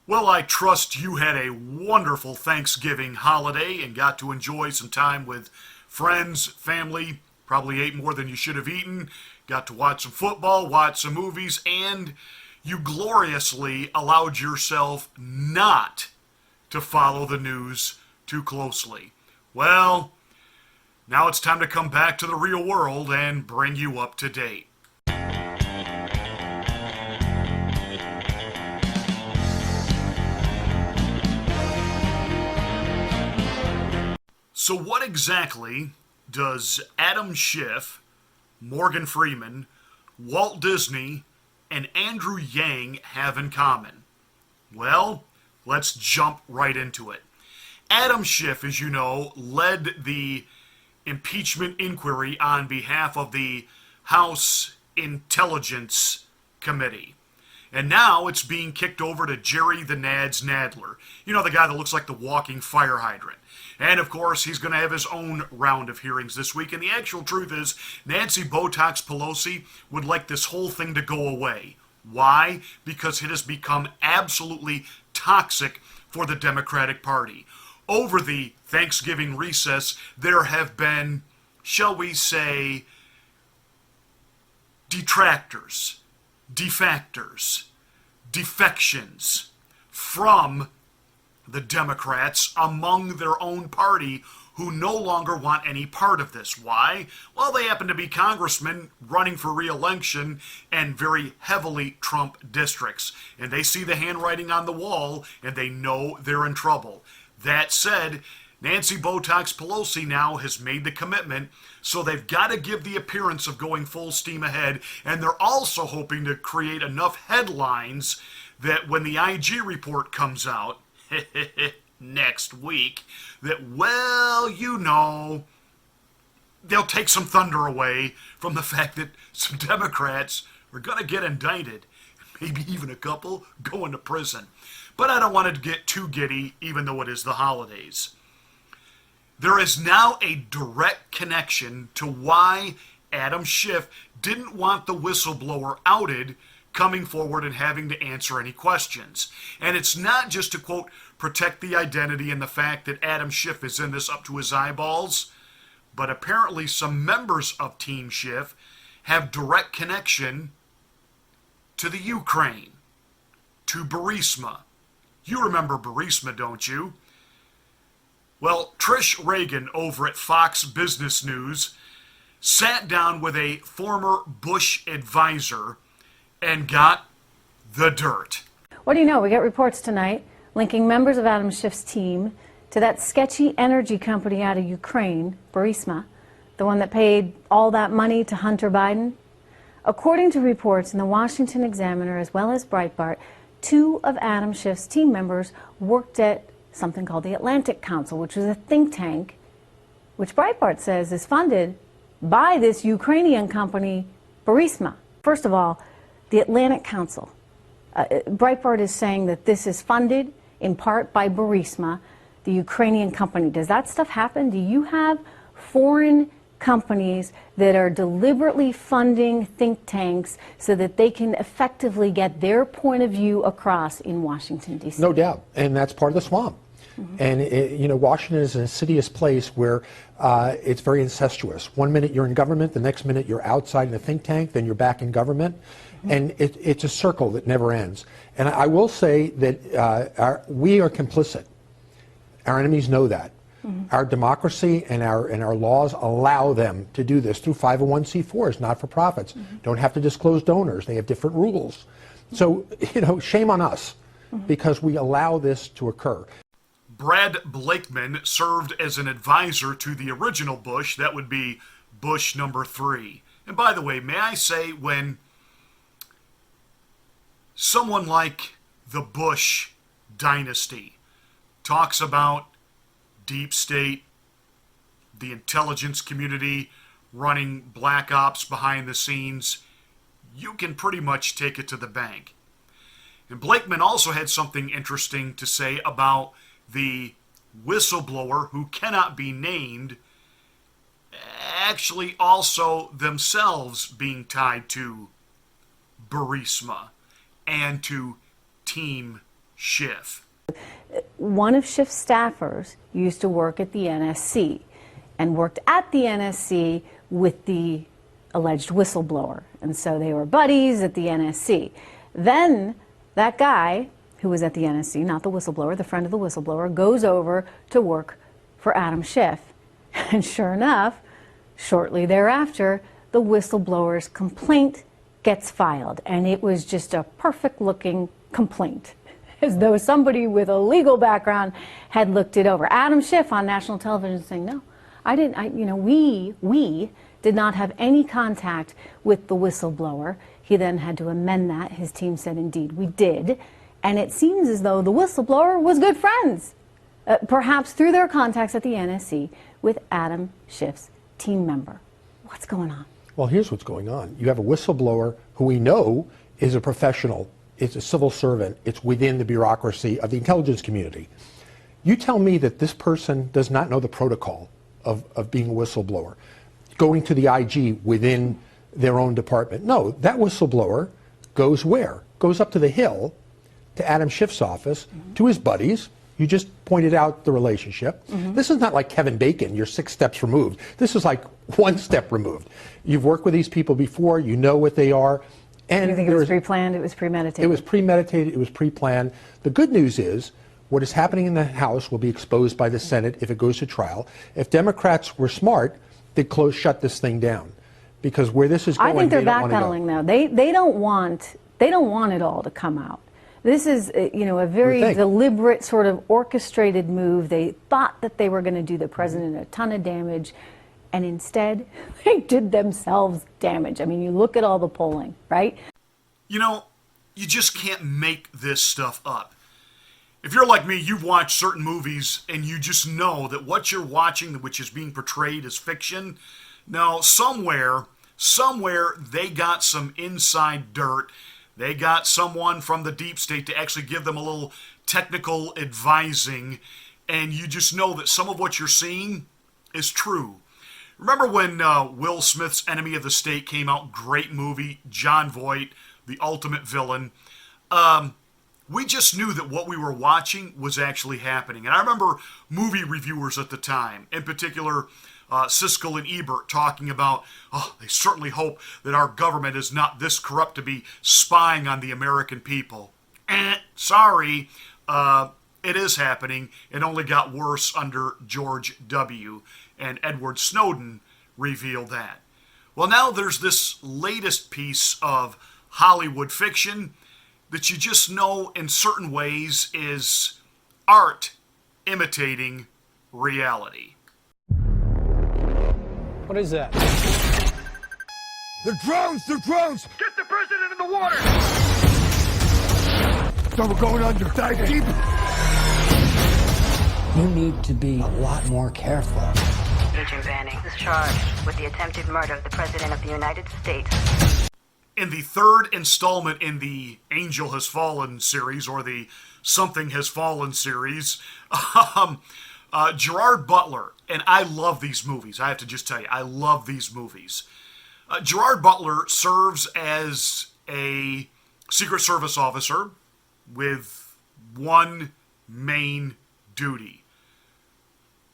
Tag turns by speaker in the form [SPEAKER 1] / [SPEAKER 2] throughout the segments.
[SPEAKER 1] Well, I trust you had a wonderful Thanksgiving holiday and got to enjoy some time with friends, family, probably ate more than you should have eaten, got to watch some football, watch some movies, and you gloriously allowed yourself not to follow the news too closely. Well, now it's time to come back to the real world and bring you up to date. So what exactly does Adam Schiff, Morgan Freeman, Walt Disney, and Andrew Yang have in common? Well, let's jump right into it. Adam Schiff, as you know, led the impeachment inquiry on behalf of the House Intelligence Committee. And now it's being kicked over to Jerry the Nads Nadler. You know, the guy that looks like the walking fire hydrant. And of course, he's going to have his own round of hearings this week. And the actual truth is, Nancy Botox Pelosi would like this whole thing to go away. Why? Because it has become absolutely toxic for the Democratic Party. Over the Thanksgiving recess, there have been, shall we say, detractors, defectors, defections from the Democrats among their own party who no longer want any part of this. Why? Well, they happen to be congressmen running for re-election in very heavily Trump districts. And they see the handwriting on the wall and they know they're in trouble. That said, Nancy Botox Pelosi now has made the commitment, so they've got to give the appearance of going full steam ahead, and they're also hoping to create enough headlines that when the IG report comes out next week, that, well, you know, they'll take some thunder away from the fact that some Democrats are going to get indicted, maybe even a couple going to prison. But I don't want to get too giddy, even though it is the holidays. There is now a direct connection to why Adam Schiff didn't want the whistleblower outed coming forward and having to answer any questions. And it's not just to, quote, protect the identity and the fact that Adam Schiff is in this up to his eyeballs, but apparently some members of Team Schiff have direct connection to the Ukraine, to Burisma. You remember Burisma, don't you? Well, Trish Reagan over at Fox Business News sat down with a former Bush advisor and got the dirt.
[SPEAKER 2] What do you know? We get reports tonight linking members of Adam Schiff's team to that sketchy energy company out of Ukraine, Burisma, the one that paid all that money to Hunter Biden. According to reports in the Washington Examiner as well as Breitbart, two of Adam Schiff's team members worked at something called the Atlantic Council, which was a think tank, which Breitbart says is funded by this Ukrainian company, Burisma. First of all, the Atlantic Council. Breitbart is saying that this is funded in part by Burisma, the Ukrainian company. Does that stuff happen? Do you have foreign companies that are deliberately funding think tanks so that they can effectively get their point of view across in Washington, D.C.?
[SPEAKER 3] No doubt, and that's part of the swamp. Mm-hmm. And you know, Washington is an insidious place where it's very incestuous. One minute you're in government, the next minute you're outside in a think tank, then you're back in government. Mm-hmm. And it's a circle that never ends. And I will say that we are complicit. Our enemies know that. Mm-hmm. Our democracy and our laws allow them to do this through 501c4s, not-for-profits. Mm-hmm. Don't have to disclose donors. They have different rules. Mm-hmm. So, you know, shame on us, mm-hmm, because we allow this to occur.
[SPEAKER 1] Brad Blakeman served as an advisor to the original Bush. That would be Bush number 3. And by the way, may I say, when someone like the Bush dynasty talks about deep state, the intelligence community running black ops behind the scenes, you can pretty much take it to the bank. And Blakeman also had something interesting to say about the whistleblower who cannot be named, actually also themselves being tied to Burisma and to Team Schiff.
[SPEAKER 2] One of Schiff's staffers used to work at the NSC and worked at the NSC with the alleged whistleblower. And so they were buddies at the NSC. Then that guy who was at the NSC, not the whistleblower, the friend of the whistleblower, goes over to work for Adam Schiff. And sure enough, shortly thereafter, the whistleblower's complaint gets filed. And it was just a perfect looking complaint, as though somebody with a legal background had looked it over. Adam Schiff on national television saying, no, I didn't, we did not have any contact with the whistleblower. He then had to amend that. His team said, indeed, we did. And it seems as though the whistleblower was good friends, perhaps through their contacts at the NSC with Adam Schiff's team member. What's going on?
[SPEAKER 3] Well, here's what's going on. You have a whistleblower who we know is a professional. It's a civil servant. It's within the bureaucracy of the intelligence community. You tell me that this person does not know the protocol of being a whistleblower, going to the IG within their own department. No, that whistleblower goes where? Goes up to the Hill, to Adam Schiff's office, to his buddies. You just pointed out the relationship. This is not like Kevin Bacon, you're 6 steps removed. This is like 1 step removed. You've worked with these people before, you know what they are. And
[SPEAKER 2] you think it was pre-planned, it was premeditated?
[SPEAKER 3] It was premeditated, it was pre-planned. The good news is, what is happening in the House will be exposed by the Senate if it goes to trial. If Democrats were smart, they'd shut this thing down. Because where this is going,
[SPEAKER 2] I think they're
[SPEAKER 3] they don't want to go.
[SPEAKER 2] backpedaling now. They don't want it all to come out. This is, a very deliberate, sort of orchestrated move. They thought that they were going to do the president a ton of damage, and instead, they did themselves damage. I mean, you look at all the polling, right?
[SPEAKER 1] You just can't make this stuff up. If you're like me, you've watched certain movies, and you just know that what you're watching, which is being portrayed as fiction, now somewhere, they got some inside dirt. They got someone from the deep state to actually give them a little technical advising, and you just know that some of what you're seeing is true. Remember when Will Smith's Enemy of the State came out? Great movie. Jon Voight, the ultimate villain. We just knew that what we were watching was actually happening. And I remember movie reviewers at the time, in particular Siskel and Ebert, talking about, they certainly hope that our government is not this corrupt to be spying on the American people. Sorry, it is happening. It only got worse under George W. And Edward Snowden revealed that. Well, now there's this latest piece of Hollywood fiction that you just know in certain ways is art imitating reality.
[SPEAKER 4] What is that?
[SPEAKER 5] They're drones! They're drones!
[SPEAKER 6] Get the president in the water!
[SPEAKER 5] No, we're going under. Dive deep.
[SPEAKER 7] You need to be a lot more careful.
[SPEAKER 8] Agent Banning is charged with the attempted murder of the President of the United States.
[SPEAKER 1] In the third installment in the Angel Has Fallen series, or the Something Has Fallen series, Gerard Butler, and I love these movies, I have to just tell you, I love these movies. Gerard Butler serves as a Secret Service officer with one main duty: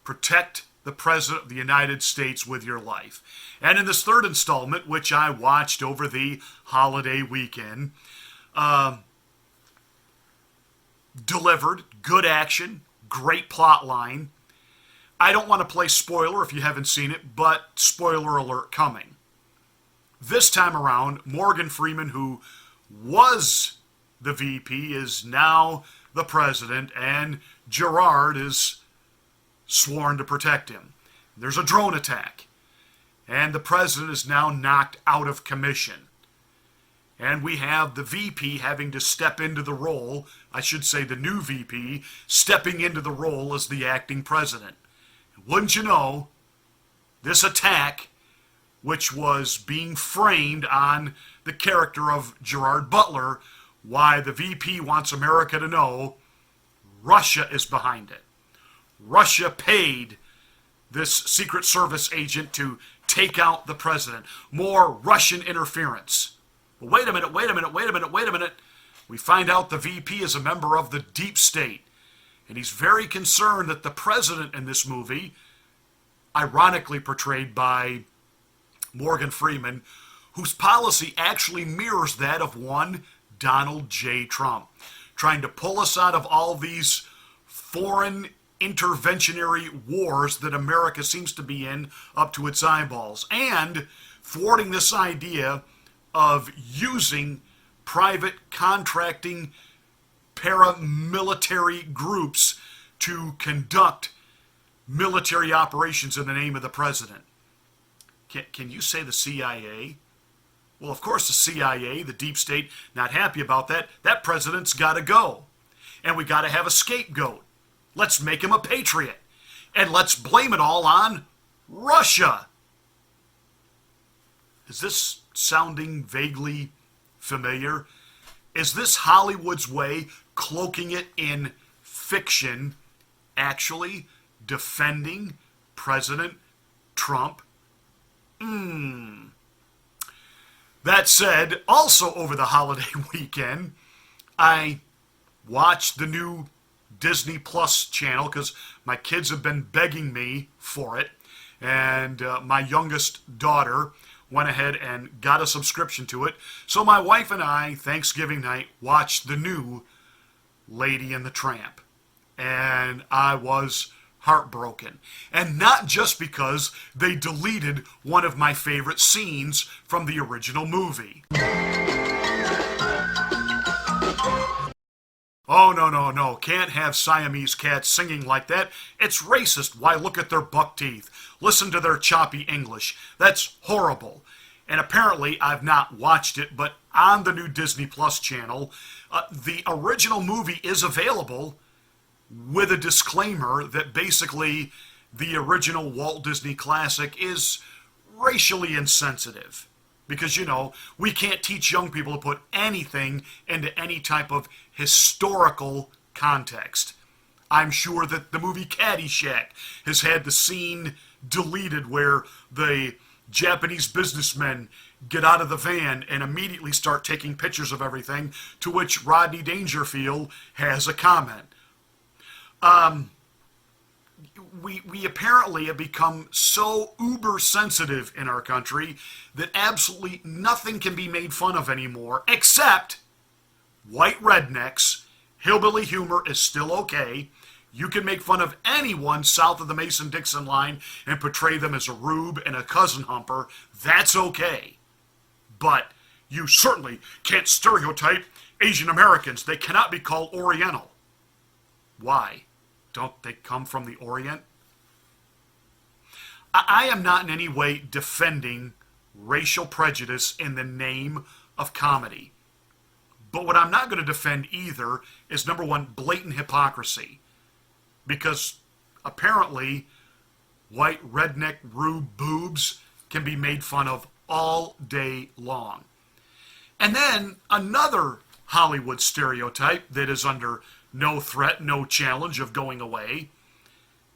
[SPEAKER 1] protect the President of the United States with your life. And in this third installment, which I watched over the holiday weekend, delivered good action, great plot line. I don't want to play spoiler if you haven't seen it, but spoiler alert coming. This time around, Morgan Freeman, who was the VP, is now the president, and Gerard is sworn to protect him. There's a drone attack, and the president is now knocked out of commission. And we have the VP having to step into the role, I should say the new VP, stepping into the role as the acting president. Wouldn't you know, this attack, which was being framed on the character of Gerard Butler, why the VP wants America to know Russia is behind it. Russia paid this Secret Service agent to take out the president. More Russian interference. But wait a minute. we find out the VP is a member of the deep state, and he's very concerned that the president in this movie, ironically portrayed by Morgan Freeman, whose policy actually mirrors that of one Donald J. Trump, trying to pull us out of all these foreign interventionary wars that America seems to be in up to its eyeballs, and thwarting this idea of using private contracting paramilitary groups to conduct military operations in the name of the president. Can you say the CIA? Well, of course the CIA, the deep state, not happy about that. That president's got to go. And we got to have a scapegoat. Let's make him a patriot. And let's blame it all on Russia. Is this sounding vaguely familiar? Is this Hollywood's way, cloaking it in fiction, actually defending President Trump? That said, also over the holiday weekend, I watched the new Disney Plus channel because my kids have been begging me for it, and my youngest daughter went ahead and got a subscription to it. So my wife and I, Thanksgiving night, watched the new Lady and the Tramp, and I was heartbroken. And not just because they deleted one of my favorite scenes from the original movie. Oh, no. Can't have Siamese cats singing like that. It's racist. Why, look at their buck teeth. Listen to their choppy English. That's horrible. And apparently, I've not watched it, but on the new Disney Plus channel, the original movie is available with a disclaimer that basically the original Walt Disney classic is racially insensitive. Because, you know, we can't teach young people to put anything into any type of historical context. I'm sure that the movie Caddyshack has had the scene deleted where the Japanese businessmen get out of the van and immediately start taking pictures of everything, to which Rodney Dangerfield has a comment. We apparently have become so uber sensitive in our country that absolutely nothing can be made fun of anymore except white rednecks. Hillbilly humor is still okay. You can make fun of anyone south of the Mason-Dixon line and portray them as a rube and a cousin humper. That's okay. But you certainly can't stereotype Asian Americans. They cannot be called Oriental. Why? Don't they come from the Orient? I am not in any way defending racial prejudice in the name of comedy. But what I'm not going to defend either is, number one, blatant hypocrisy. Because apparently white redneck rube boobs can be made fun of all day long. And then another Hollywood stereotype that is under no threat, no challenge of going away,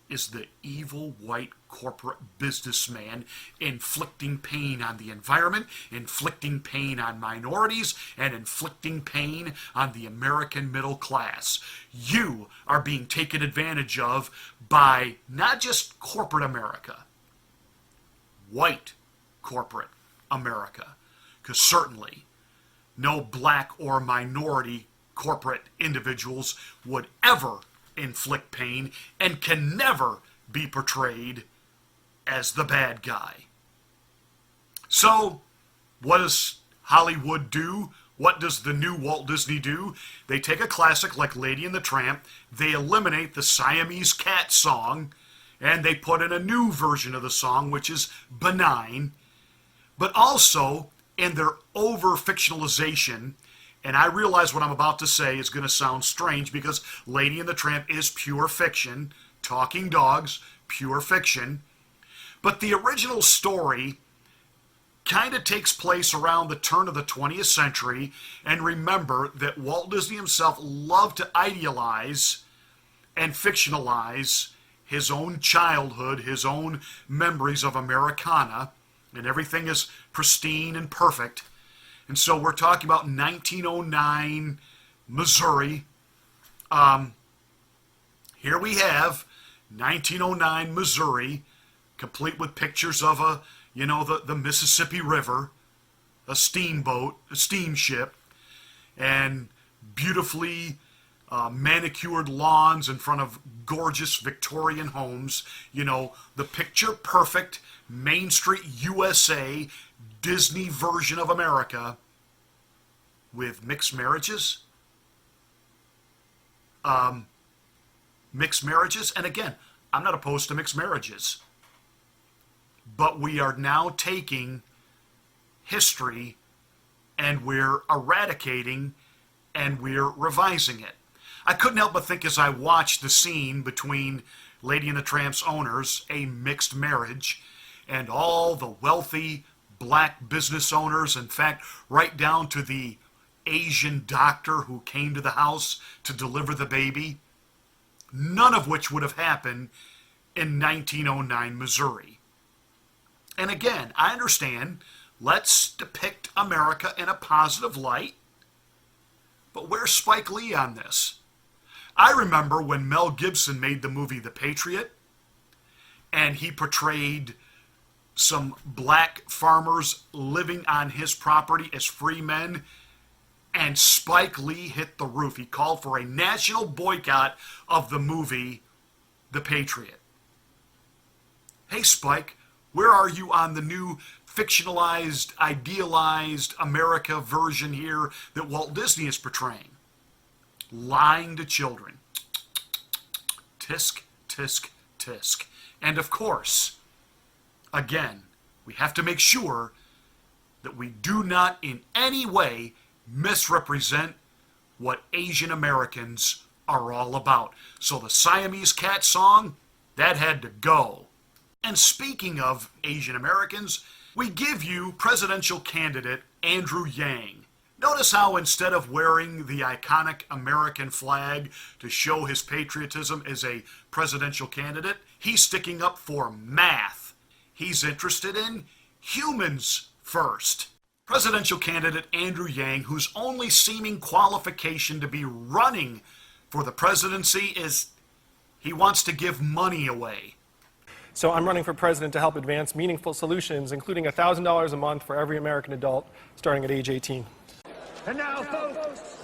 [SPEAKER 1] is the evil white corporate businessman inflicting pain on the environment, inflicting pain on minorities, and inflicting pain on the American middle class. You are being taken advantage of by not just corporate America, white corporate America. Because certainly no black or minority corporate individuals would ever inflict pain and can never be portrayed as the bad guy. So, what does Hollywood do? What does the new Walt Disney do? They take a classic like Lady and the Tramp, they eliminate the Siamese cat song, and they put in a new version of the song, which is benign, but also in their over-fictionalization. And I realize what I'm about to say is going to sound strange because Lady and the Tramp is pure fiction. Talking dogs, pure fiction. But the original story kind of takes place around the turn of the 20th century. And remember that Walt Disney himself loved to idealize and fictionalize his own childhood, his own memories of Americana. And everything is pristine and perfect. And so we're talking about 1909, Missouri. Here we have 1909 Missouri, complete with pictures of the Mississippi River, a steamboat, a steamship, and beautifully manicured lawns in front of gorgeous Victorian homes. The picture perfect Main Street USA Disney version of America with mixed marriages. Mixed marriages, and again, I'm not opposed to mixed marriages, but we are now taking history and we're eradicating and we're revising it. I couldn't help but think as I watched the scene between Lady and the Tramp's owners, a mixed marriage, and all the wealthy black business owners, in fact, right down to the Asian doctor who came to the house to deliver the baby, none of which would have happened in 1909 Missouri. And again, I understand, let's depict America in a positive light, but where's Spike Lee on this? I remember when Mel Gibson made the movie The Patriot, and he portrayed some black farmers living on his property as free men, and Spike Lee hit the roof. He called for a national boycott of the movie The Patriot. Hey Spike, where are you on the new fictionalized, idealized America version here that Walt Disney is portraying? Lying to children. Tisk, tisk, tisk. And of course, again, we have to make sure that we do not in any way misrepresent what Asian Americans are all about. So the Siamese cat song, that had to go. And speaking of Asian Americans, we give you presidential candidate Andrew Yang. Notice how instead of wearing the iconic American flag to show his patriotism as a presidential candidate, he's sticking up for math. He's interested in humans first. Presidential candidate Andrew Yang, whose only seeming qualification to be running for the presidency is he wants to give money away.
[SPEAKER 4] So I'm running for president to help advance meaningful solutions, including $1,000 a month for every American adult starting at age 18.
[SPEAKER 5] And now, folks,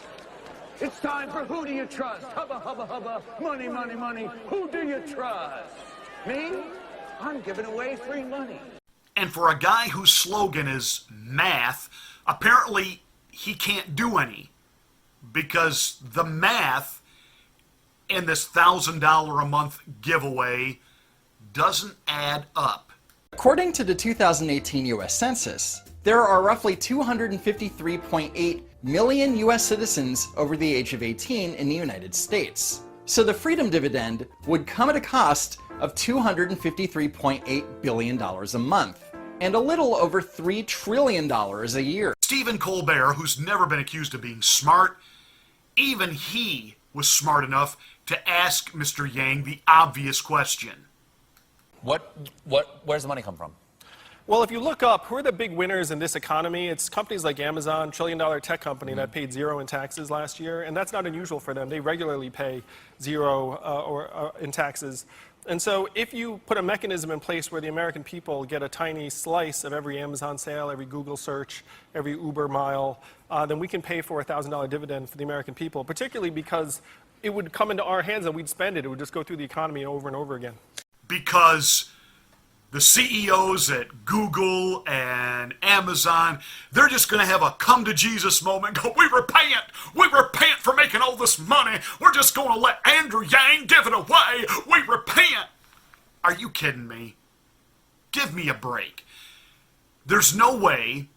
[SPEAKER 5] it's time for Who Do You Trust? Hubba, hubba, hubba. Money, money, money. Who do you trust? Me? I'm giving away free money.
[SPEAKER 1] And for a guy whose slogan is math, apparently he can't do any, because the math in this $1,000 a month giveaway doesn't add up.
[SPEAKER 6] According to the 2018 U.S. Census, there are roughly 253.8 million U.S. citizens over the age of 18 in the United States. So the freedom dividend would come at a cost of $253.8 billion a month, and a little over $3 trillion a year.
[SPEAKER 1] Stephen Colbert, who's never been accused of being smart, even he was smart enough to ask Mr. Yang the obvious question.
[SPEAKER 9] Where's the money come from?
[SPEAKER 4] Well, if you look up who are the big winners in this economy, it's companies like Amazon, trillion-dollar tech company that paid zero in taxes last year, and that's not unusual for them. They regularly pay zero in taxes. And so if you put a mechanism in place where the American people get a tiny slice of every Amazon sale, every Google search, every Uber mile, then we can pay for a $1,000 dividend for the American people, particularly because it would come into our hands and we'd spend it. It would just go through the economy over and over again.
[SPEAKER 1] Because the CEOs at Google and Amazon, they're just going to have a come to Jesus moment. Go, we repent for making all this money. We're just going to let Andrew Yang give it away. We repent. Are you kidding me? Give me a break. There's no way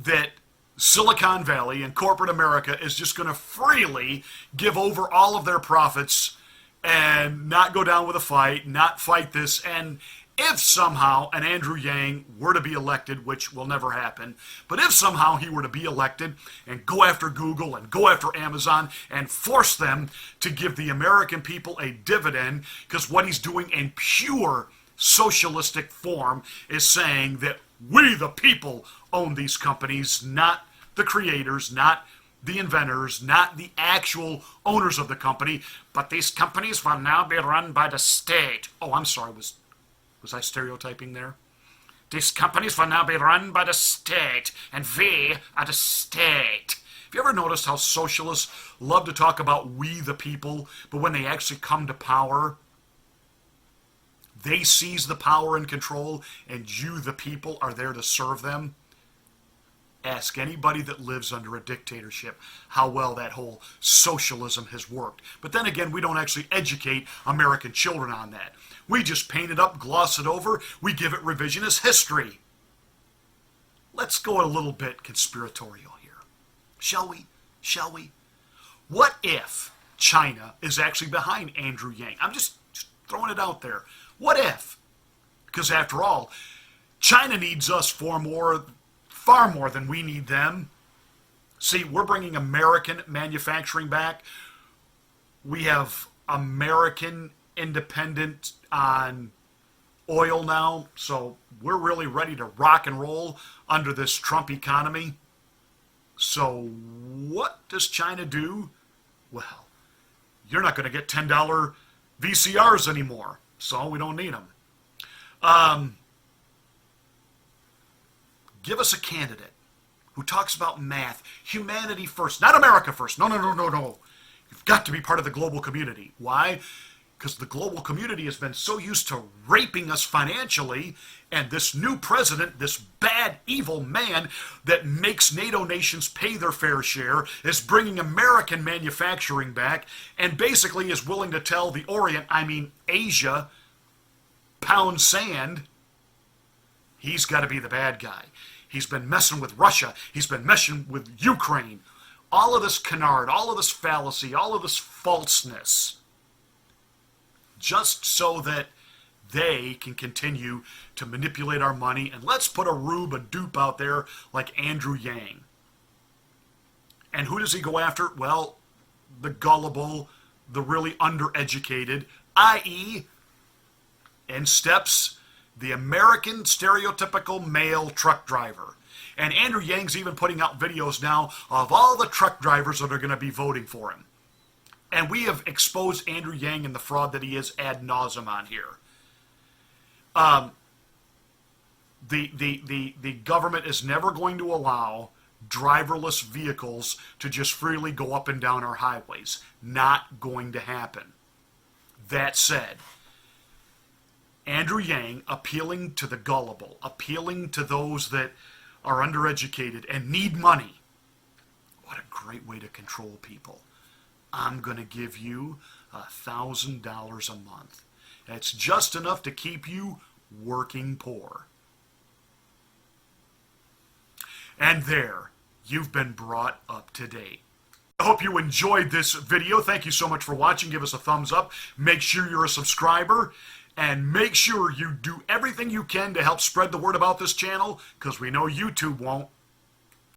[SPEAKER 1] that Silicon Valley and corporate America is just going to freely give over all of their profits and not go down with a fight, not fight this. And if somehow an Andrew Yang were to be elected, which will never happen, but if somehow he were to be elected and go after Google and go after Amazon and force them to give the American people a dividend, because what he's doing in pure socialistic form is saying that we, the people, own these companies, not the creators, not the inventors, not the actual owners of the company, but these companies will now be run by the state. Oh, I'm sorry, was I stereotyping there? These companies will now be run by the state, and we are the state. Have you ever noticed how socialists love to talk about we the people, but when they actually come to power, they seize the power and control, and you, the people, are there to serve them? Ask anybody that lives under a dictatorship how well that whole socialism has worked. But then again, we don't actually educate American children on that. We just paint it up, gloss it over, we give it revisionist history. Let's go a little bit conspiratorial here. Shall we? Shall we? What if China is actually behind Andrew Yang? I'm just throwing it out there. What if? Because after all, China needs us far more than we need them. See, we're bringing American manufacturing back. We have American independent on oil now, so we're really ready to rock and roll under this Trump economy. So what does China do? Well, you're not going to get $10 VCRs anymore, so we don't need them. Give us a candidate who talks about math, humanity first, not America first. No. You've got to be part of the global community. Why? Because the global community has been so used to raping us financially, and this new president, this bad, evil man that makes NATO nations pay their fair share, is bringing American manufacturing back, and basically is willing to tell the Orient, I mean Asia, pound sand, he's got to be the bad guy. He's been messing with Russia. He's been messing with Ukraine. All of this canard, all of this fallacy, all of this falseness, just so that they can continue to manipulate our money. And let's put a rube, a dupe out there like Andrew Yang. And who does he go after? Well, the gullible, the really undereducated, i.e., in steps the American stereotypical male truck driver. And Andrew Yang's even putting out videos now of all the truck drivers that are going to be voting for him. And we have exposed Andrew Yang and the fraud that he is ad nauseum on here. The government is never going to allow driverless vehicles to just freely go up and down our highways. Not going to happen. That said, Andrew Yang appealing to the gullible, appealing to those that are undereducated and need money. What a great way to control people. I'm going to give you $1,000 a month. That's just enough to keep you working poor. And there, you've been brought up to date. I hope you enjoyed this video. Thank you so much for watching. Give us a thumbs up. Make sure you're a subscriber. And make sure you do everything you can to help spread the word about this channel, because we know YouTube won't.